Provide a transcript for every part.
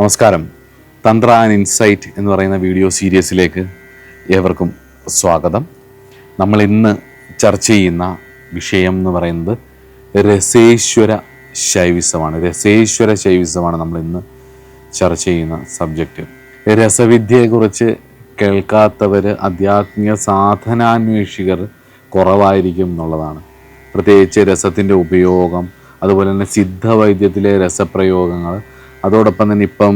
നമസ്കാരം. തന്ത്ര and insight എന്ന് പറയുന്ന വീഡിയോ സീരീസിലേക്ക് ഏവർക്കും സ്വാഗതം. നമ്മൾ ഇന്ന് ചർച്ച ചെയ്യുന്ന വിഷയം എന്ന് പറയുന്നത് രസേശ്വര ശൈവിസമാണ് നമ്മൾ ഇന്ന് ചർച്ച ചെയ്യുന്ന സബ്ജക്റ്റ്. രസവിദ്യയെക്കുറിച്ച് കേൾക്കാത്തവർ, ആധ്യാത്മിക സാധനാന്വേഷികർ കുറവായിരിക്കും എന്നുള്ളതാണ്. പ്രത്യേകിച്ച് രസത്തിൻ്റെ ഉപയോഗം, അതുപോലെ തന്നെ സിദ്ധവൈദ്യത്തിലെ രസപ്രയോഗങ്ങൾ, അതോടൊപ്പം തന്നെ ഇപ്പം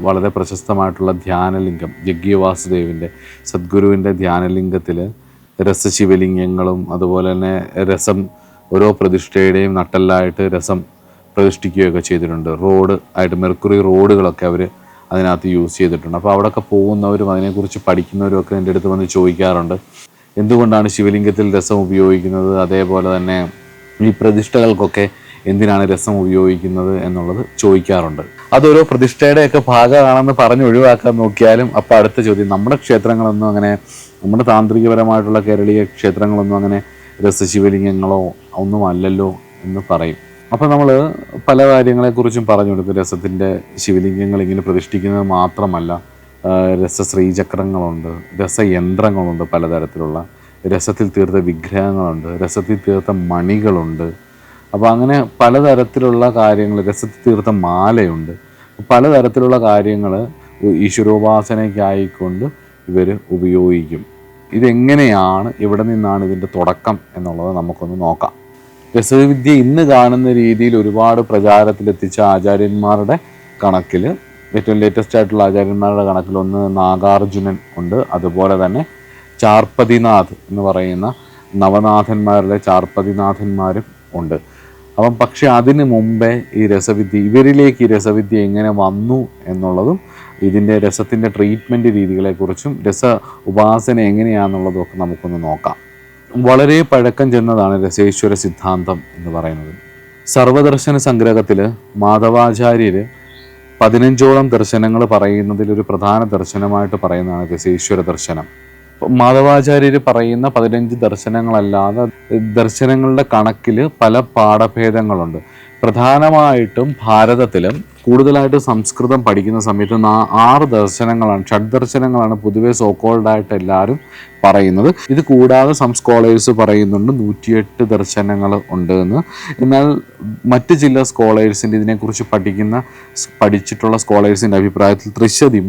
വളരെ പ്രശസ്തമായിട്ടുള്ള ധ്യാനലിംഗം, ജഗ്ഗി വാസുദേവിൻ്റെ സദ്ഗുരുവിൻ്റെ ധ്യാനലിംഗത്തിൽ രസശിവലിംഗങ്ങളും അതുപോലെ തന്നെ രസം ഓരോ പ്രതിഷ്ഠയുടെയും നട്ടെല്ലായിട്ട് രസം പ്രതിഷ്ഠിക്കുകയൊക്കെ ചെയ്തിട്ടുണ്ട്. റോഡ് ആയിട്ട് മെർക്കുറി റോഡുകളൊക്കെ അവർ അതിനകത്ത് യൂസ് ചെയ്തിട്ടുണ്ട്. അപ്പോൾ അവിടെയൊക്കെ പോകുന്നവരും അതിനെക്കുറിച്ച് പഠിക്കുന്നവരും ഒക്കെ എൻ്റെ അടുത്ത് വന്ന് ചോദിക്കാറുണ്ട്, എന്തുകൊണ്ടാണ് ശിവലിംഗത്തിൽ രസം ഉപയോഗിക്കുന്നത്, അതേപോലെ തന്നെ ഈ പ്രതിഷ്ഠകൾക്കൊക്കെ എന്തിനാണ് രസം ഉപയോഗിക്കുന്നത് എന്നുള്ളത് ചോദിക്കാറുണ്ട്. അതൊരോ പ്രതിഷ്ഠയുടെയൊക്കെ ഭാഗമാണെന്ന് പറഞ്ഞ് ഒഴിവാക്കാൻ നോക്കിയാലും അപ്പോൾ അടുത്ത ചോദ്യം, നമ്മുടെ ക്ഷേത്രങ്ങളൊന്നും അങ്ങനെ, നമ്മുടെ താന്ത്രികപരമായിട്ടുള്ള കേരളീയ ക്ഷേത്രങ്ങളൊന്നും അങ്ങനെ രസശിവലിംഗങ്ങളോ ഒന്നും അല്ലല്ലോ എന്ന് പറയും. അപ്പോൾ നമ്മൾ പല കാര്യങ്ങളെക്കുറിച്ചും പറഞ്ഞു കൊടുക്കും. രസത്തിൻ്റെ ശിവലിംഗങ്ങൾ ഇങ്ങനെ പ്രതിഷ്ഠിക്കുന്നത് മാത്രമല്ല, രസശ്രീചക്രങ്ങളുണ്ട്, രസയന്ത്രങ്ങളുണ്ട്, പലതരത്തിലുള്ള രസത്തിൽ തീർത്ത വിഗ്രഹങ്ങളുണ്ട്, രസത്തിൽ തീർത്ത മണികളുണ്ട്. അപ്പോൾ അങ്ങനെ പലതരത്തിലുള്ള കാര്യങ്ങൾ, രസത്തിൽ തീർത്ത മാലയുണ്ട്, പലതരത്തിലുള്ള കാര്യങ്ങൾ ഈശ്വരോപാസനയ്ക്കായിക്കൊണ്ട് ഇവർ ഉപയോഗിക്കും. ഇതെങ്ങനെയാണ്, എവിടെ നിന്നാണ് ഇതിൻ്റെ തുടക്കം എന്നുള്ളത് നമുക്കൊന്ന് നോക്കാം. രസവിദ്യ ഇന്ന് കാണുന്ന രീതിയിൽ ഒരുപാട് പ്രചാരത്തിലെത്തിച്ച ആചാര്യന്മാരുടെ കണക്കിൽ, ഏറ്റവും ലേറ്റസ്റ്റ് ആയിട്ടുള്ള ആചാര്യന്മാരുടെ കണക്കിൽ ഒന്ന് നാഗാർജുനൻ ഉണ്ട്, അതുപോലെ തന്നെ ചാർപ്പതിനാഥ് എന്ന് പറയുന്ന നവനാഥന്മാരുടെ ചാർപ്പതിനാഥന്മാരും ഉണ്ട്. അപ്പം പക്ഷെ അതിന് മുമ്പേ ഇവരിലേക്ക് ഈ രസവിദ്യ എങ്ങനെ വന്നു എന്നുള്ളതും, ഇതിൻ്റെ രസത്തിൻ്റെ ട്രീറ്റ്മെൻറ്റ് രീതികളെക്കുറിച്ചും രസ ഉപാസന എങ്ങനെയാണെന്നുള്ളതും ഒക്കെ നമുക്കൊന്ന് നോക്കാം. വളരെ പഴക്കം ചെന്നതാണ് രസേശ്വര സിദ്ധാന്തം എന്ന് പറയുന്നത്. സർവദർശന സംഗ്രഹത്തിൽ മാധവാചാര്യർ 15ഓളം ദർശനങ്ങൾ പറയുന്നതിൽ ഒരു പ്രധാന ദർശനമായിട്ട് പറയുന്നതാണ് രസേശ്വര ദർശനം. മാധവാചാര്യർ പറയുന്ന 15 ദർശനങ്ങളല്ലാതെ ദർശനങ്ങളുടെ കണക്കിൽ പല പാഠഭേദങ്ങളുണ്ട്. പ്രധാനമായിട്ടും ഭാരതത്തിൽ കൂടുതലായിട്ട് സംസ്കൃതം പഠിക്കുന്ന സമയത്ത് 6 ദർശനങ്ങളാണ്, ഷഡ്ദർശനങ്ങളാണ് പൊതുവെ സോക്കോൾഡായിട്ട് എല്ലാവരും പറയുന്നത്. ഇത് കൂടാതെ സം സ്കോളേഴ്സ് പറയുന്നുണ്ട് 108 ദർശനങ്ങൾ ഉണ്ട് എന്ന്. എന്നാൽ മറ്റ് ചില സ്കോളേഴ്സിൻ്റെ, ഇതിനെക്കുറിച്ച് പഠിച്ചിട്ടുള്ള സ്കോളേഴ്സിൻ്റെ അഭിപ്രായത്തിൽ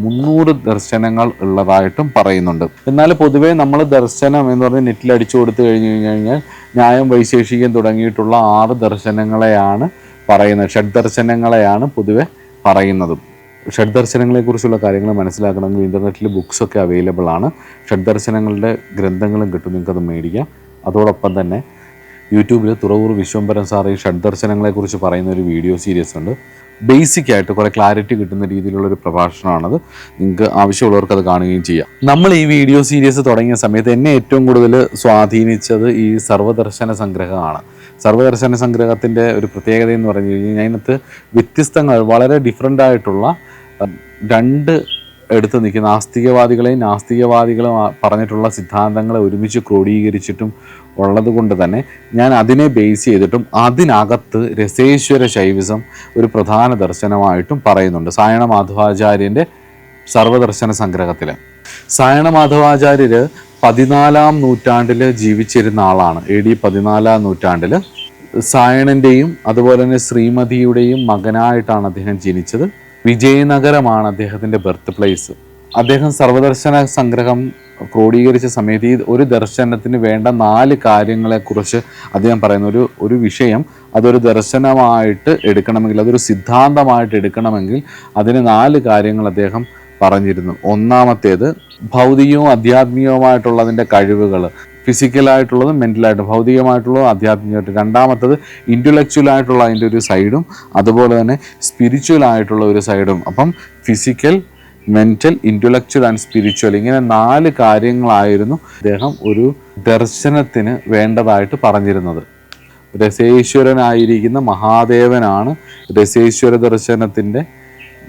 300 ദർശനങ്ങൾ ഉള്ളതായിട്ടും പറയുന്നുണ്ട്. എന്നാൽ പൊതുവേ നമ്മൾ ദർശനം എന്ന് പറഞ്ഞ് നെറ്റിൽ അടിച്ചു കൊടുത്തു കഴിഞ്ഞാൽ ന്യായം, വൈശേഷികം തുടങ്ങിയിട്ടുള്ള 6 ദർശനങ്ങളെയാണ് പറയുന്നത്, ഷഡ്ദർശനങ്ങളെയാണ് പൊതുവെ പറയുന്നതും. ഷഡ്ദർശനങ്ങളെക്കുറിച്ചുള്ള കാര്യങ്ങൾ മനസ്സിലാക്കണമെങ്കിൽ ഇൻ്റർനെറ്റിൽ ബുക്സൊക്കെ അവൈലബിൾ ആണ്. ഷഡ്ദർശനങ്ങളുടെ ഗ്രന്ഥങ്ങളും കിട്ടും, നിങ്ങൾക്കത് മേടിക്കാം. അതോടൊപ്പം തന്നെ യൂട്യൂബിൽ തുറവൂർ വിശ്വംഭരൻ സാർ ഈ ഷഡ്ദർശനങ്ങളെക്കുറിച്ച് പറയുന്ന ഒരു വീഡിയോ സീരീസ് ഉണ്ട്. ബേസിക്കായിട്ട് കുറേ ക്ലാരിറ്റി കിട്ടുന്ന രീതിയിലുള്ളൊരു പ്രഭാഷണമാണത്. നിങ്ങൾക്ക് ആവശ്യമുള്ളവർക്ക് അത് കാണുകയും ചെയ്യാം. നമ്മൾ ഈ വീഡിയോ സീരീസ് തുടങ്ങിയ സമയത്ത് എന്നെ ഏറ്റവും കൂടുതൽ സ്വാധീനിച്ചത് ഈ സർവദർശന സംഗ്രഹമാണ്. സർവദർശന സംഗ്രഹത്തിൻ്റെ ഒരു പ്രത്യേകത എന്ന് പറഞ്ഞു കഴിഞ്ഞാൽ അതിനകത്ത് വ്യത്യസ്തങ്ങൾ, വളരെ ഡിഫറൻ്റ് ആയിട്ടുള്ള 2 എടുത്ത് നിൽക്കുന്ന നാസ്തികവാദികളും പറഞ്ഞിട്ടുള്ള സിദ്ധാന്തങ്ങളെ ഒരുമിച്ച് ക്രോഡീകരിച്ചിട്ടും ഉള്ളത് കൊണ്ട് തന്നെ ഞാൻ അതിനെ ബേസ് ചെയ്തിട്ടും അതിനകത്ത് രസേശ്വര ശൈവിസം ഒരു പ്രധാന ദർശനമായിട്ടും പറയുന്നുണ്ട്. സായണ മാധവാചാര്യൻ്റെ സർവദർശന സംഗ്രഹത്തിൽ. സായണ മാധവാചാര്യർ 14-ാം നൂറ്റാണ്ടിൽ ജീവിച്ചിരുന്ന ആളാണ്. AD 14-ാം നൂറ്റാണ്ടിൽ സായണൻ്റെയും അതുപോലെ തന്നെ ശ്രീമതിയുടെയും മകനായിട്ടാണ് അദ്ദേഹം ജനിച്ചത്. വിജയനഗരമാണ് അദ്ദേഹത്തിൻ്റെ ബർത്ത് പ്ലേസ്. അദ്ദേഹം സർവദർശന സംഗ്രഹം ക്രോഡീകരിച്ച സമയത്ത് ഈ ഒരു ദർശനത്തിന് വേണ്ട 4 കാര്യങ്ങളെക്കുറിച്ച് അദ്ദേഹം പറയുന്ന ഒരു വിഷയം, അതൊരു ദർശനമായിട്ട് എടുക്കണമെങ്കിൽ, അതൊരു സിദ്ധാന്തമായിട്ട് എടുക്കണമെങ്കിൽ അതിന് 4 കാര്യങ്ങൾ അദ്ദേഹം പറഞ്ഞിരുന്നു. ഒന്നാമത്തേത് ഭൗതികവും ആധ്യാത്മികവുമായിട്ടുള്ളതിൻ്റെ കഴിവുകൾ, ഫിസിക്കലായിട്ടുള്ളതും മെൻ്റലായിട്ടും, ഭൗതികമായിട്ടുള്ളതും ആധ്യാത്മികമായിട്ടും. രണ്ടാമത്തത് ഇൻ്റലക്ച്വലായിട്ടുള്ള അതിൻ്റെ ഒരു സൈഡും അതുപോലെ തന്നെ സ്പിരിച്വലായിട്ടുള്ള ഒരു സൈഡും. അപ്പം physical, mental, intellectual and spiritual, ഇങ്ങനെ 4 കാര്യങ്ങളായിരുന്നു അദ്ദേഹം ഒരു ദർശനത്തിന് വേണ്ടതായിട്ട് പറഞ്ഞിരുന്നത്. രസേശ്വരനായിരിക്കുന്ന മഹാദേവനാണ് രസേശ്വര ദർശനത്തിൻ്റെ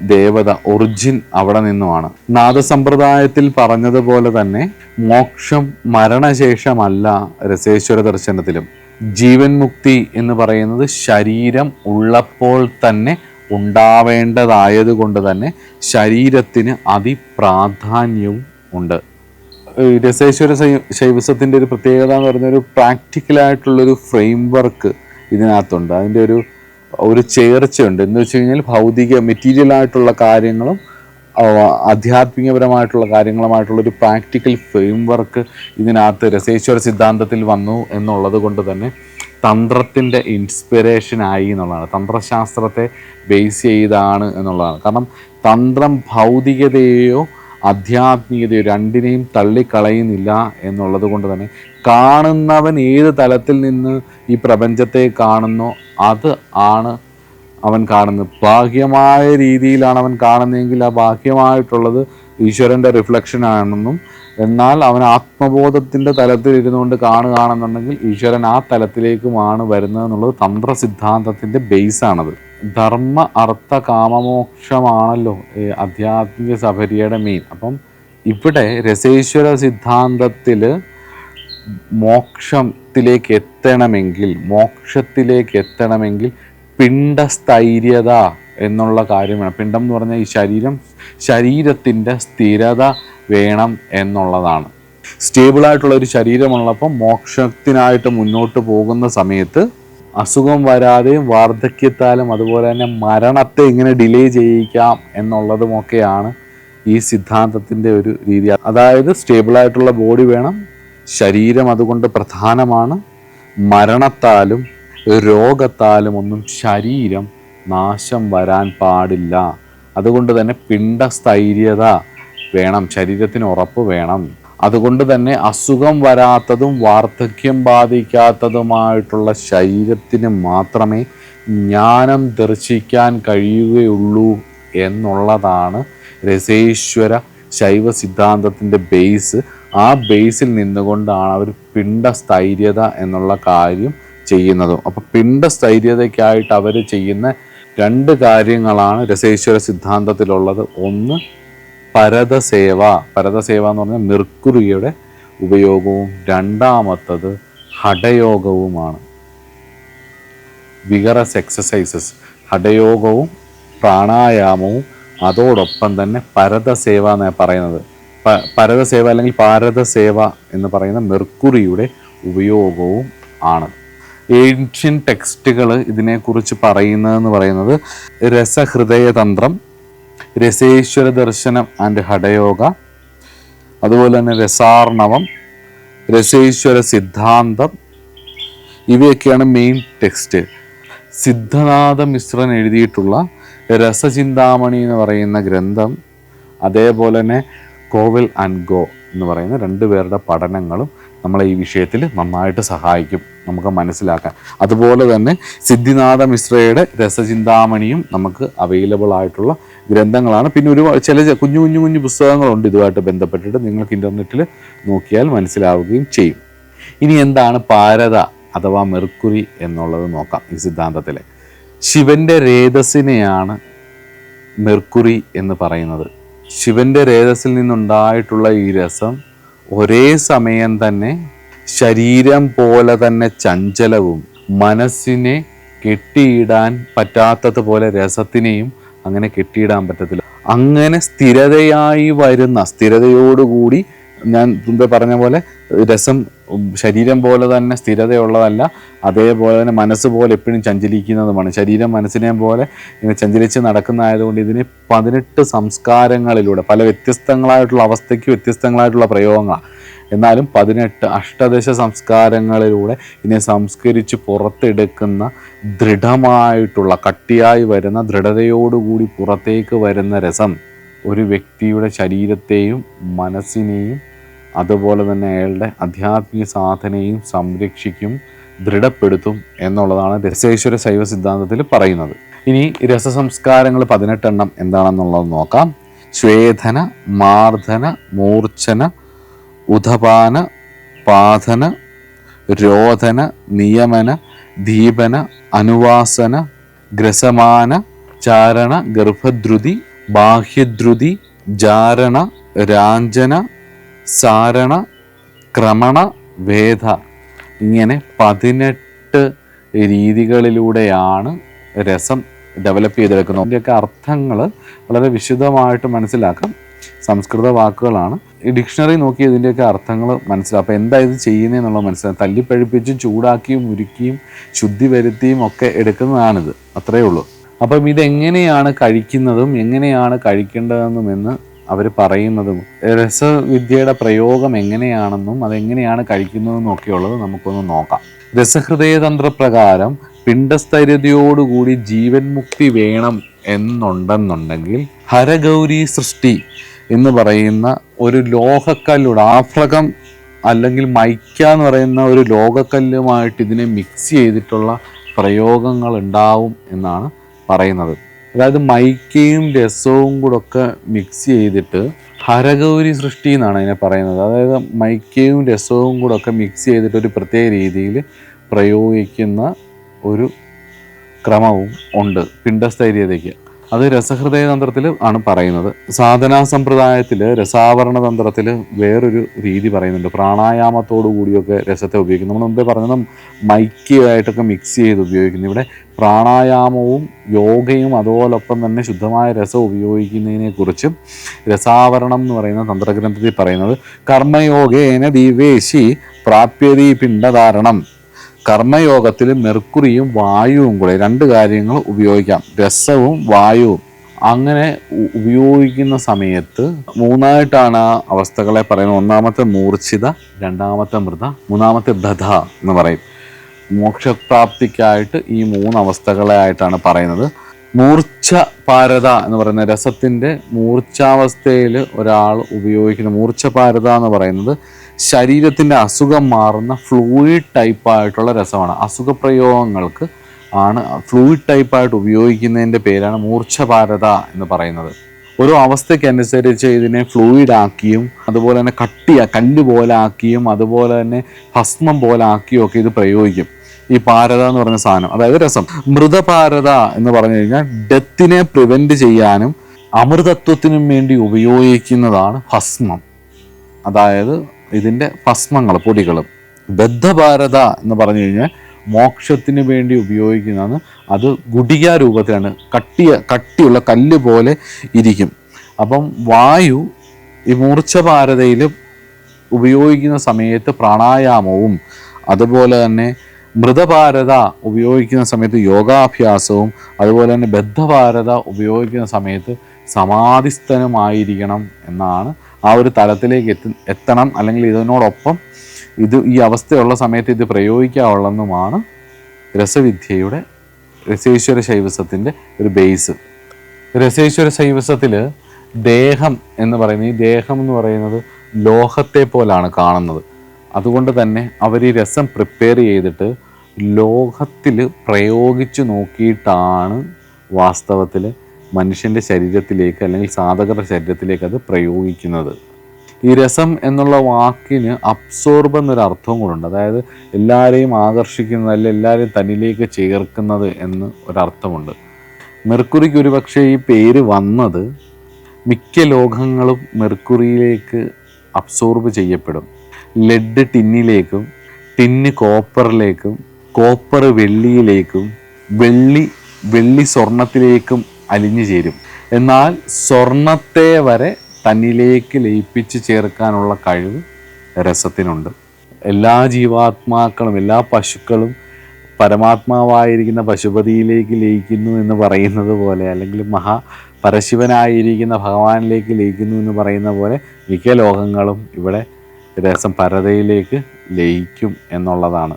ദേവത, ഒറിജിൻ അവിടെ നിന്നുമാണ്. നാദസമ്പ്രദായത്തിൽ പറഞ്ഞതുപോലെ തന്നെ മോക്ഷം മരണശേഷമല്ല രസേശ്വര ദർശനത്തിലും. ജീവൻ മുക്തി എന്ന് പറയുന്നത് ശരീരം ഉള്ളപ്പോൾ തന്നെ ഉണ്ടാവേണ്ടതായതുകൊണ്ട് തന്നെ ശരീരത്തിന് അതിപ്രാധാന്യവും ഉണ്ട്. രസേശ്വര ശൈവസത്തിൻ്റെ ഒരു പ്രത്യേകത എന്ന് പറയുന്ന ഒരു പ്രാക്ടിക്കലായിട്ടുള്ളൊരു ഫ്രെയിം വർക്ക് ഇതിനകത്തുണ്ട്. അതിൻ്റെ ഒരു ചേർച്ചയുണ്ട്. എന്ന് വെച്ച് കഴിഞ്ഞാൽ ഭൗതിക മെറ്റീരിയലായിട്ടുള്ള കാര്യങ്ങളും ആധ്യാത്മികപരമായിട്ടുള്ള കാര്യങ്ങളുമായിട്ടുള്ളൊരു പ്രാക്ടിക്കൽ ഫ്രെയിം വർക്ക് ഇതിനകത്ത് രസേശ്വര സിദ്ധാന്തത്തിൽ വന്നു എന്നുള്ളത് കൊണ്ട് തന്നെ തന്ത്രത്തിൻ്റെ ഇൻസ്പിറേഷനായി എന്നുള്ളതാണ്. തന്ത്രശാസ്ത്രത്തെ ബേസ് ചെയ്താണ് എന്നുള്ളതാണ്. കാരണം തന്ത്രം ഭൗതികതയെയോ ആധ്യാത്മികതയോ രണ്ടിനെയും തള്ളിക്കളയുന്നില്ല എന്നുള്ളത് കൊണ്ട് തന്നെ കാണുന്നവൻ ഏത് തലത്തിൽ നിന്ന് ഈ പ്രപഞ്ചത്തെ കാണുന്നോ അത് ആണ് അവൻ കാണുന്നത്. ബാഹ്യമായ രീതിയിലാണ് അവൻ കാണുന്നതെങ്കിൽ ആ ബാഹ്യമായിട്ടുള്ളത് ഈശ്വരൻ്റെ റിഫ്ലക്ഷൻ ആണെന്നും, എന്നാൽ അവൻ ആത്മബോധത്തിൻ്റെ തലത്തിൽ ഇരുന്നുകൊണ്ട് കാണുകയാണെന്നുണ്ടെങ്കിൽ ഈശ്വരൻ ആ തലത്തിലേക്കുമാണ് വരുന്നത് എന്നുള്ളത് തന്ത്ര സിദ്ധാന്തത്തിൻ്റെ ബേസാണത്. ധർമ്മ അർത്ഥ കാമമോക്ഷമാണല്ലോ ആധ്യാത്മിക സഫരിയുടെ മെയിൻ. അപ്പം ഇവിടെ രസേശ്വര സിദ്ധാന്തത്തിൽ മോക്ഷത്തിലേക്ക് എത്തണമെങ്കിൽ പിണ്ടസ്ഥൈര്യത എന്നുള്ള കാര്യം വേണം. പിണ്ടം എന്ന് പറഞ്ഞാൽ ഈ ശരീരത്തിൻ്റെ സ്ഥിരത വേണം എന്നുള്ളതാണ്. സ്റ്റേബിളായിട്ടുള്ള ഒരു ശരീരമുള്ളപ്പം മോക്ഷത്തിനായിട്ട് മുന്നോട്ട് പോകുന്ന സമയത്ത് അസുഖം വരാതെയും വാർദ്ധക്യത്താലും അതുപോലെ തന്നെ മരണത്തെ ഇങ്ങനെ ഡിലേ ചെയ്യിക്കാം എന്നുള്ളതുമൊക്കെയാണ് ഈ സിദ്ധാന്തത്തിൻ്റെ ഒരു രീതി. അതായത് സ്റ്റേബിളായിട്ടുള്ള ബോഡി വേണം, ശരീരം അതുകൊണ്ട് പ്രധാനമാണ്. മരണത്താലും രോഗത്താലും ഒന്നും ശരീരം നാശം വരാൻ പാടില്ല. അതുകൊണ്ട് തന്നെ പിണ്ടസ്ഥൈര്യത വേണം, ശരീരത്തിന് ഉറപ്പ് വേണം. അതുകൊണ്ട് തന്നെ അസുഖം വരാത്തതും വാർദ്ധക്യം ബാധിക്കാത്തതുമായിട്ടുള്ള ശരീരത്തിന് മാത്രമേ ജ്ഞാനം ദർശിക്കാൻ കഴിയുകയുള്ളൂ എന്നുള്ളതാണ് രസേശ്വര ശൈവ സിദ്ധാന്തത്തിൻ്റെ ബേസ്. ആ ബേസിൽ നിന്നുകൊണ്ടാണ് അവർ പിണ്ടസ്ഥൈര്യത എന്നുള്ള കാര്യം ചെയ്യുന്നതും. അപ്പോൾ പിണ്ടസ്ഥൈര്യതയ്ക്കായിട്ട് അവർ ചെയ്യുന്ന 2 കാര്യങ്ങളാണ് രസേശ്വര സിദ്ധാന്തത്തിലുള്ളത്. ഒന്ന് പരതസേവ എന്ന് പറഞ്ഞാൽ മെർക്കുറിയുടെ ഉപയോഗവും, രണ്ടാമത്തത് ഹഠയോഗവുമാണ്. വിഗറസ് എക്സസൈസസ്, ഹഠയോഗവും പ്രാണായാമവും, അതോടൊപ്പം തന്നെ പരതസേവ എന്ന് പറയുന്നത് പരതസേവ അല്ലെങ്കിൽ പാരതസേവ എന്ന് പറയുന്ന മെർക്കുറിയുടെ ഉപയോഗവും ആണ്. ഏൻഷ്യൻ ടെക്സ്റ്റുകൾ ഇതിനെക്കുറിച്ച് പറയുന്നത് രസഹൃദയതന്ത്രം, രസേശ്വര ദർശനം ആൻഡ് ഹഠയോഗ, അതുപോലെ തന്നെ രസാർണവം, രസേശ്വര സിദ്ധാന്തം, ഇവയൊക്കെയാണ് മെയിൻ ടെക്സ്റ്റ്. സിദ്ധനാഥ മിശ്രൻ എഴുതിയിട്ടുള്ള രസചിന്താമണി എന്ന് പറയുന്ന ഗ്രന്ഥം, അതേപോലെ തന്നെ കോവിൽ ആൻഡ് ഗോ എന്ന് പറയുന്ന 2 പേരുടെ പഠനങ്ങളും നമ്മളെ ഈ വിഷയത്തിൽ നന്നായിട്ട് സഹായിക്കും നമുക്ക് മനസ്സിലാക്കാൻ. അതുപോലെ തന്നെ സിദ്ധിനാഥ മിശ്രയുടെ രസചിന്താമണിയും നമുക്ക് അവൈലബിൾ ആയിട്ടുള്ള ഗ്രന്ഥങ്ങളാണ്. പിന്നെ ചില കുഞ്ഞു പുസ്തകങ്ങളുണ്ട് ഇതുമായിട്ട് ബന്ധപ്പെട്ടിട്ട്, നിങ്ങൾക്ക് ഇൻ്റർനെറ്റിൽ നോക്കിയാൽ മനസ്സിലാവുകയും ചെയ്യും. ഇനി എന്താണ് പാരത അഥവാ മെർക്കുറി എന്നുള്ളത് നോക്കാം. ഈ സിദ്ധാന്തത്തിലെ ശിവൻ്റെ രേതസിനെയാണ് മെർക്കുറി എന്ന് പറയുന്നത്. ശിവൻ്റെ രേതസിൽ നിന്നുണ്ടായിട്ടുള്ള ഈ രസം ഒരേ സമയം തന്നെ ശരീരം പോലെ തന്നെ ചഞ്ചലവും, മനസ്സിനെ കെട്ടിയിടാൻ പറ്റാത്തതുപോലെ രസത്തിനെയും അങ്ങനെ കെട്ടിയിടാൻ പറ്റത്തില്ല. അങ്ങനെ സ്ഥിരതയോടുകൂടി, ഞാൻ മുമ്പേ പറഞ്ഞ പോലെ രസം ശരീരം പോലെ തന്നെ സ്ഥിരതയുള്ളതല്ല, അതേപോലെ തന്നെ മനസ്സ് പോലെ എപ്പോഴും ചഞ്ചലിക്കുന്നതുമാണ്. ശരീരം മനസ്സിനെ പോലെ ഇങ്ങനെ ചഞ്ചലിച്ച് നടക്കുന്നതായതുകൊണ്ട് ഇതിന് 18 സംസ്കാരങ്ങളിലൂടെ പല വ്യത്യസ്തങ്ങളായിട്ടുള്ള അവസ്ഥയ്ക്ക് വ്യത്യസ്തങ്ങളായിട്ടുള്ള പ്രയോഗങ്ങളാണ്. എന്നാലും 18 അഷ്ടദശ സംസ്കാരങ്ങളിലൂടെ ഇതിനെ സംസ്കരിച്ച് പുറത്തെടുക്കുന്ന ദൃഢമായിട്ടുള്ള, കട്ടിയായി വരുന്ന, ദൃഢതയോടുകൂടി പുറത്തേക്ക് വരുന്ന രസം ഒരു വ്യക്തിയുടെ ശരീരത്തെയും മനസ്സിനെയും അതുപോലെ തന്നെ അയാളുടെ ആധ്യാത്മിക സാധനയും സംരക്ഷിക്കും, ദൃഢപ്പെടുത്തും എന്നുള്ളതാണ് രസേശ്വര ശൈവ സിദ്ധാന്തത്തിൽ പറയുന്നത്. ഇനി രസസംസ്കാരങ്ങൾ 18 എണ്ണം എന്താണെന്നുള്ളത് നോക്കാം. ശ്വേതന, മാർദ്ദന, മൂർച്ഛന, ഉദപാന, പാതന, രോധന, നിയമന, ദീപന, അനുവാസന, ഗ്രസമാന, ചാരണ, ഗർഭദ്രുതി, ബാഹ്യദ്രുതി, ജാരണ, രാഞ്ജന, സാരണ, ക്രമണ, വേദ, ഇങ്ങനെ 18 രീതികളിലൂടെയാണ് രസം ഡെവലപ്പ് ചെയ്തെടുക്കുന്നു. അതിൻ്റെയൊക്കെ അർത്ഥങ്ങൾ വളരെ വിശദമായിട്ട് മനസ്സിലാക്കാം. സംസ്കൃത വാക്കുകളാണ്. ഈ ഡിക്ഷണറി നോക്കി ഇതിൻ്റെയൊക്കെ അർത്ഥങ്ങൾ മനസ്സിലാക്കാം. അപ്പോൾ എന്താ ഇത് ചെയ്യുന്നതെന്നുള്ളത് മനസ്സിലാക്കാം. തല്ലിപ്പഴിപ്പിച്ചും ചൂടാക്കിയും ഉരുക്കിയും ശുദ്ധി വരുത്തിയും ഒക്കെ എടുക്കുന്നതാണിത്. അത്രയേ ഉള്ളൂ. അപ്പം ഇതെങ്ങനെയാണ് കഴിക്കുന്നതും എങ്ങനെയാണ് കഴിക്കേണ്ടതെന്നും എന്ന് അവർ പറയുന്നതും രസവിദ്യയുടെ പ്രയോഗം എങ്ങനെയാണെന്നും അതെങ്ങനെയാണ് കഴിക്കുന്നതെന്നും ഒക്കെയുള്ളത് നമുക്കൊന്ന് നോക്കാം. രസഹൃദയതന്ത്രപ്രകാരം പിണ്ടസ്ഥൈര്യതയോടുകൂടി ജീവൻ മുക്തി വേണം എന്നുണ്ടെന്നുണ്ടെങ്കിൽ ഹരഗൗരി സൃഷ്ടി എന്ന് പറയുന്ന ഒരു ലോഹക്കല്ലുണ്ട്, ആഫ്രകം അല്ലെങ്കിൽ മൈക്ക എന്ന് പറയുന്ന ഒരു ലോഹക്കല്ലുമായിട്ട് ഇതിനെ മിക്സ് ചെയ്തിട്ടുള്ള പ്രയോഗങ്ങൾ ഉണ്ടാവും എന്നാണ് പറയുന്നത്. അതായത് മൈക്കയും രസവും കൂടെ ഒക്കെ മിക്സ് ചെയ്തിട്ട് ഹരഗൗരി സൃഷ്ടി എന്നാണ് അതിനെ പറയുന്നത്. അതായത് മൈക്കയും രസവും കൂടെ ഒക്കെ മിക്സ് ചെയ്തിട്ട് ഒരു പ്രത്യേക രീതിയിൽ പ്രയോഗിക്കുന്ന ഒരു ക്രമവും ഉണ്ട് പിണ്ടസ്ഥൈര്യതയ്ക്ക്. അത് രസഹൃദയതന്ത്രത്തിൽ ആണ് പറയുന്നത്. സാധനാ സമ്പ്രദായത്തിൽ രസാവരണ തന്ത്രത്തിൽ വേറൊരു രീതി പറയുന്നുണ്ട്. പ്രാണായാമത്തോടു കൂടിയൊക്കെ രസത്തെ ഉപയോഗിക്കും. നമ്മൾ മുമ്പേ പറഞ്ഞത് മൈക്കയായിട്ടൊക്കെ മിക്സ് ചെയ്ത് ഉപയോഗിക്കുന്നു. ഇവിടെ പ്രാണായാമവും യോഗയും അതോടൊപ്പം തന്നെ ശുദ്ധമായ രസം ഉപയോഗിക്കുന്നതിനെ കുറിച്ച് രസാവരണം എന്ന് പറയുന്ന തന്ത്രഗ്രന്ഥത്തിൽ പറയുന്നത് കർമ്മയോഗേന ദിവേശി പ്രാപ്യതീ പിണ്ടധാരണം. കർമ്മയോഗത്തിൽ മെർക്കുറിയും വായുവും കൂടെ രണ്ട് കാര്യങ്ങൾ ഉപയോഗിക്കാം, രസവും വായുവും. അങ്ങനെ ഉപയോഗിക്കുന്ന സമയത്ത് മൂന്നായിട്ടാണ് ആ അവസ്ഥകളെ പറയുന്നത്. ഒന്നാമത്തെ മൂർച്ഛിത, രണ്ടാമത്തെ മൃത, മൂന്നാമത്തെ ബധ എന്ന് പറയും. മോക്ഷപ്രാപ്തിക്കായിട്ട് ഈ മൂന്നവസ്ഥകളെ ആയിട്ടാണ് പറയുന്നത്. മൂർച്ഛ പാരത എന്ന് പറയുന്ന രസത്തിൻ്റെ മൂർച്ഛാവസ്ഥയിൽ ഒരാൾ ഉപയോഗിക്കുന്ന മൂർച്ഛപാരത എന്ന് പറയുന്നത് ശരീരത്തിൻ്റെ അസുഖം മാറുന്ന ഫ്ലൂയിഡ് ടൈപ്പായിട്ടുള്ള രസമാണ്. അസുഖപ്രയോഗങ്ങൾക്ക് ആണ് ഫ്ലൂയിഡ് ടൈപ്പായിട്ട് ഉപയോഗിക്കുന്നതിൻ്റെ പേരാണ് മൂർച്ഛപാരത എന്ന് പറയുന്നത്. ഓരോ അവസ്ഥയ്ക്കനുസരിച്ച് ഇതിനെ ഫ്ലൂയിഡ് ആക്കിയും അതുപോലെ തന്നെ കല്ല് പോലെ ആക്കിയും അതുപോലെ തന്നെ ഭസ്മം പോലെ ആക്കിയും ഒക്കെ ഇത് പ്രയോഗിക്കും. ഈ പാരത എന്ന് പറഞ്ഞ സാധനം, അതായത് രസം. മൃതപാരത എന്ന് പറഞ്ഞു കഴിഞ്ഞാൽ ഡെത്തിനെ പ്രിവെന്റ് ചെയ്യാനും അമൃതത്വത്തിനും വേണ്ടി ഉപയോഗിക്കുന്നതാണ് ഭസ്മം, അതായത് ഇതിൻ്റെ ഭസ്മങ്ങൾ, പൊടികളും. ബദ്ധഭാരത എന്ന് പറഞ്ഞു കഴിഞ്ഞാൽ മോക്ഷത്തിന് വേണ്ടി ഉപയോഗിക്കുന്നതാണ്. അത് ഗുടിക രൂപത്തിലാണ്, കട്ടിയുള്ള കല്ല് പോലെ ഇരിക്കും. അപ്പം വായു ഈ മൂർച്ഛഭാരതയിൽ ഉപയോഗിക്കുന്ന സമയത്ത് പ്രാണായാമവും അതുപോലെ തന്നെ മൃതഭാരത ഉപയോഗിക്കുന്ന സമയത്ത് യോഗാഭ്യാസവും അതുപോലെ തന്നെ ബദ്ധഭാരത ഉപയോഗിക്കുന്ന സമയത്ത് സമാധിസ്ഥനുമായിരിക്കണം എന്നാണ്. ആ ഒരു തലത്തിലേക്ക് എത്തണം, അല്ലെങ്കിൽ ഇതിനോടൊപ്പം ഈ അവസ്ഥയുള്ള സമയത്ത് ഇത് പ്രയോഗിക്കാവുള്ളെന്നുമാണ് രസവിദ്യയുടെ രസേശ്വര ശൈവസത്തിൻ്റെ ഒരു ബേസ്. രസേശ്വര ശൈവസത്തിൽ ദേഹം എന്ന് പറയുന്നത്, ഈ ദേഹം എന്ന് പറയുന്നത് ലോഹത്തെ പോലാണ് കാണുന്നത്. അതുകൊണ്ട് തന്നെ അവർ ഈ രസം പ്രിപ്പയർ ചെയ്തിട്ട് ലോഹത്തിൽ പ്രയോഗിച്ചു നോക്കിയിട്ടാണ് വാസ്തവത്തിൽ മനുഷ്യൻ്റെ ശരീരത്തിലേക്ക് അല്ലെങ്കിൽ സാധകരുടെ ശരീരത്തിലേക്ക് അത് പ്രയോഗിക്കുന്നത്. ഈ രസം എന്നുള്ള വാക്കിന് അബ്സോർബ് എന്നൊരു അർത്ഥവും കൂടെ. അതായത് എല്ലാവരെയും ആകർഷിക്കുന്നത്, അല്ലെങ്കിൽ എല്ലാവരെയും തന്നിലേക്ക് ചേർക്കുന്നത് എന്ന് ഒരർത്ഥമുണ്ട്. മെർക്കുറിക്ക് ഒരുപക്ഷെ ഈ പേര് വന്നത് മിക്ക ലോഹങ്ങളും മെർക്കുറിയിലേക്ക് അബ്സോർബ് ചെയ്യപ്പെടും. ലെഡ് ടിന്നിലേക്കും, ടിന്ന് കോപ്പറിലേക്കും, കോപ്പർ വെള്ളിയിലേക്കും, വെള്ളി സ്വർണത്തിലേക്കും അലിഞ്ഞു ചേരും. എന്നാൽ സ്വർണത്തെ വരെ തന്നിലേക്ക് ലയിപ്പിച്ച് ചേർക്കാനുള്ള കഴിവ് രസത്തിനുണ്ട്. എല്ലാ ജീവാത്മാക്കളും, എല്ലാ പശുക്കളും പരമാത്മാവായിരിക്കുന്ന പശുപതിയിലേക്ക് ലയിക്കുന്നു എന്ന് പറയുന്നത് പോലെ, അല്ലെങ്കിൽ പരശിവനായിരിക്കുന്ന ഭഗവാനിലേക്ക് ലയിക്കുന്നു എന്ന് പറയുന്ന പോലെ മിക്ക ലോകങ്ങളും ഇവിടെ രസം പരതയിലേക്ക് ലയിക്കും എന്നുള്ളതാണ്.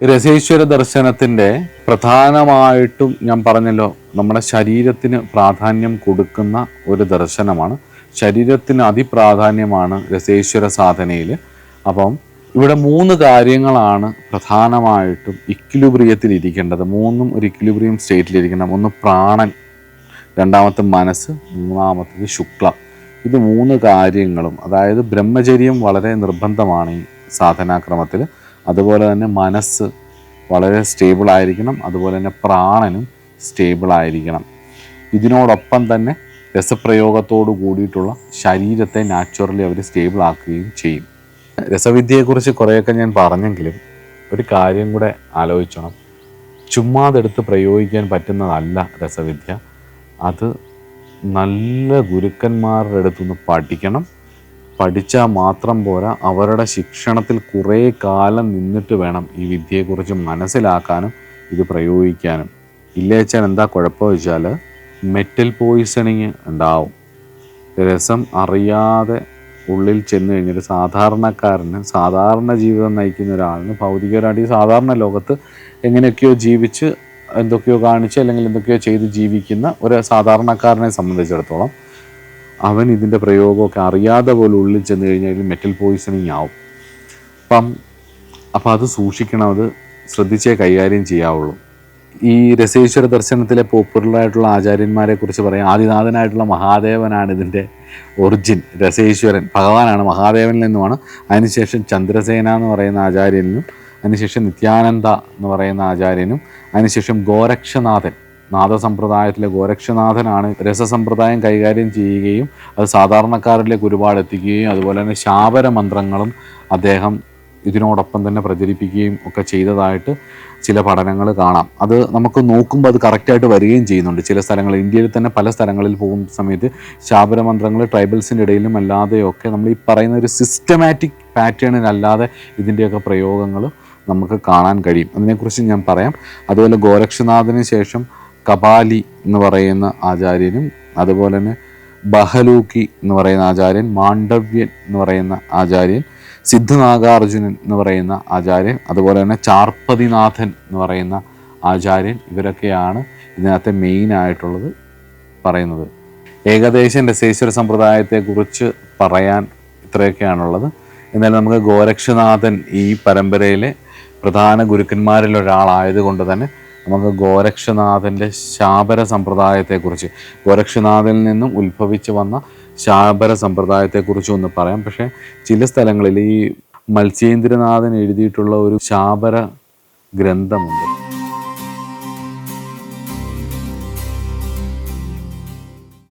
രസേശ്വര ദർശനത്തിൻ്റെ പ്രധാനമായിട്ടും ഞാൻ പറഞ്ഞല്ലോ, നമ്മുടെ ശരീരത്തിന് പ്രാധാന്യം കൊടുക്കുന്ന ഒരു ദർശനമാണ്. ശരീരത്തിന് അതിപ്രാധാന്യമാണ് രസേശ്വര സാധനയിൽ. അപ്പം ഇവിടെ 3 കാര്യങ്ങളാണ് പ്രധാനമായിട്ടും ഇക്വിലിബ്രിയത്തിൽ ഇരിക്കേണ്ടത്. മൂന്നും ഒരു ഇക്വിലിബ്രിയം സ്റ്റേറ്റിലിരിക്കണം. ഒന്ന് പ്രാണൻ, രണ്ടാമത്തെ മനസ്സ്, മൂന്നാമത്തേത് ശുക്ലം. ഇത് 3 കാര്യങ്ങളും, അതായത് ബ്രഹ്മചര്യം വളരെ നിർബന്ധമാണ് ഈ സാധനാക്രമത്തിൽ. അതുപോലെ തന്നെ മനസ്സ് വളരെ സ്റ്റേബിളായിരിക്കണം, അതുപോലെ തന്നെ പ്രാണനും സ്റ്റേബിളായിരിക്കണം. ഇതിനോടൊപ്പം തന്നെ രസപ്രയോഗത്തോടു കൂടിയിട്ടുള്ള ശരീരത്തെ നാച്ചുറലി അവർ സ്റ്റേബിളാക്കുകയും ചെയ്യും. രസവിദ്യയെക്കുറിച്ച് കുറേയൊക്കെ ഞാൻ പറഞ്ഞെങ്കിലും ഒരു കാര്യം കൂടെ ആലോചിക്കണം. ചുമ്മാതെടുത്ത് പ്രയോഗിക്കാൻ പറ്റുന്നതല്ല രസവിദ്യ. അത് നല്ല ഗുരുക്കന്മാരുടെ അടുത്തുനിന്ന് പഠിക്കണം. പഠിച്ചാൽ മാത്രം പോരാ, അവരുടെ ശിക്ഷണത്തിൽ കുറേ കാലം നിന്നിട്ട് വേണം ഈ വിദ്യയെക്കുറിച്ച് മനസ്സിലാക്കാനും ഇത് പ്രയോഗിക്കാനും. ഇല്ലേച്ചാൽ എന്താ കുഴപ്പമെന്ന് വെച്ചാൽ മെറ്റൽ പോയിസണിങ് ഉണ്ടാവും. രസം അറിയാതെ ഉള്ളിൽ ചെന്ന് കഴിഞ്ഞിട്ട് സാധാരണക്കാരന്, സാധാരണ ജീവിതം നയിക്കുന്ന ഒരാളിന്, ഭൗതികരായിട്ട് സാധാരണ ലോകത്ത് എങ്ങനെയൊക്കെയോ ജീവിച്ച് എന്തൊക്കെയോ കാണിച്ച് അല്ലെങ്കിൽ എന്തൊക്കെയോ ചെയ്ത് ജീവിക്കുന്ന ഒരു സാധാരണക്കാരനെ സംബന്ധിച്ചിടത്തോളം അവൻ ഇതിൻ്റെ പ്രയോഗമൊക്കെ അറിയാതെ പോലെ ഉള്ളിൽ ചെന്ന് കഴിഞ്ഞാൽ മെറ്റൽ പോയിസണിങ് ആവും. അപ്പം അത് സൂക്ഷിക്കണം, അത് ശ്രദ്ധിച്ചേ കൈകാര്യം ചെയ്യാവുള്ളൂ. ഈ രസേശ്വര ദർശനത്തിലെ പോപ്പുലറായിട്ടുള്ള ആചാര്യന്മാരെ കുറിച്ച് പറയാം. ആദിനാഥനായിട്ടുള്ള മഹാദേവനാണ് ഇതിൻ്റെ ഒറിജിൻ. രസേശ്വരൻ ഭഗവാനാണ്, മഹാദേവനിൽ നിന്നുമാണ്. അതിനുശേഷം ചന്ദ്രസേന എന്ന് പറയുന്ന ആചാര്യനും, അതിനുശേഷം നിത്യാനന്ദ എന്ന് പറയുന്ന ആചാര്യനും, അതിനുശേഷം ഗോരക്ഷനാഥൻ, നാദസമ്പ്രദായത്തിലെ ഗോരക്ഷനാഥനാണ് രസസമ്പ്രദായം കൈകാര്യം ചെയ്യുകയും അത് സാധാരണക്കാരിലേക്ക് ഒരുപാട് എത്തിക്കുകയും അതുപോലെ തന്നെ ശാബര മന്ത്രങ്ങളും അദ്ദേഹം ഇതിനോടൊപ്പം തന്നെ പ്രചരിപ്പിക്കുകയും ഒക്കെ ചെയ്തതായിട്ട് ചില പഠനങ്ങൾ കാണാം. അത് നമുക്ക് നോക്കുമ്പോൾ അത് കറക്റ്റായിട്ട് വരികയും ചെയ്യുന്നുണ്ട്. ചില സ്ഥലങ്ങളിൽ, ഇന്ത്യയിൽ തന്നെ പല സ്ഥലങ്ങളിൽ പോകുന്ന സമയത്ത് ശാബരമന്ത്രങ്ങൾ ട്രൈബൽസിൻ്റെ ഇടയിലും അല്ലാതെയൊക്കെ നമ്മൾ ഈ പറയുന്ന ഒരു സിസ്റ്റമാറ്റിക് പാറ്റേണിലല്ലാതെ ഇതിൻ്റെയൊക്കെ പ്രയോഗങ്ങൾ നമുക്ക് കാണാൻ കഴിയും. അതിനെക്കുറിച്ച് ഞാൻ പറയാം. അതുപോലെ ഗോരക്ഷനാഥന് ശേഷം കപാലി എന്ന് പറയുന്ന ആചാര്യനും, അതുപോലെ തന്നെ ബഹലൂക്കി എന്ന് പറയുന്ന ആചാര്യൻ, മാണ്ഡവ്യൻ എന്ന് പറയുന്ന ആചാര്യൻ, സിദ്ധനാഗാർജുനൻ എന്ന് പറയുന്ന ആചാര്യൻ, അതുപോലെ തന്നെ ചാർപ്പതിനാഥൻ എന്ന് പറയുന്ന ആചാര്യൻ, ഇവരൊക്കെയാണ് ഇതിനകത്തെ മെയിനായിട്ടുള്ളത് പറയുന്നത്. ഏകദേശം രസേശ്വര സമ്പ്രദായത്തെക്കുറിച്ച് പറയാൻ ഇത്രയൊക്കെയാണുള്ളത്. എന്നാലും നമുക്ക് ഗോരക്ഷനാഥൻ ഈ പരമ്പരയിലെ പ്രധാന ഗുരുക്കന്മാരിൽ ഒരാളായതുകൊണ്ട് തന്നെ നമുക്ക് ഗോരക്ഷനാഥൻ്റെ ശാബര സമ്പ്രദായത്തെക്കുറിച്ച്, ഗോരക്ഷനാഥനിൽ നിന്നും ഉത്ഭവിച്ച് വന്ന ശാബര സമ്പ്രദായത്തെക്കുറിച്ച് ഒന്ന് പറയാം. പക്ഷേ ചില സ്ഥലങ്ങളിൽ ഈ മത്സ്യേന്ദ്രനാഥൻ എഴുതിയിട്ടുള്ള ഒരു ശാബര ഗ്രന്ഥമുണ്ട്.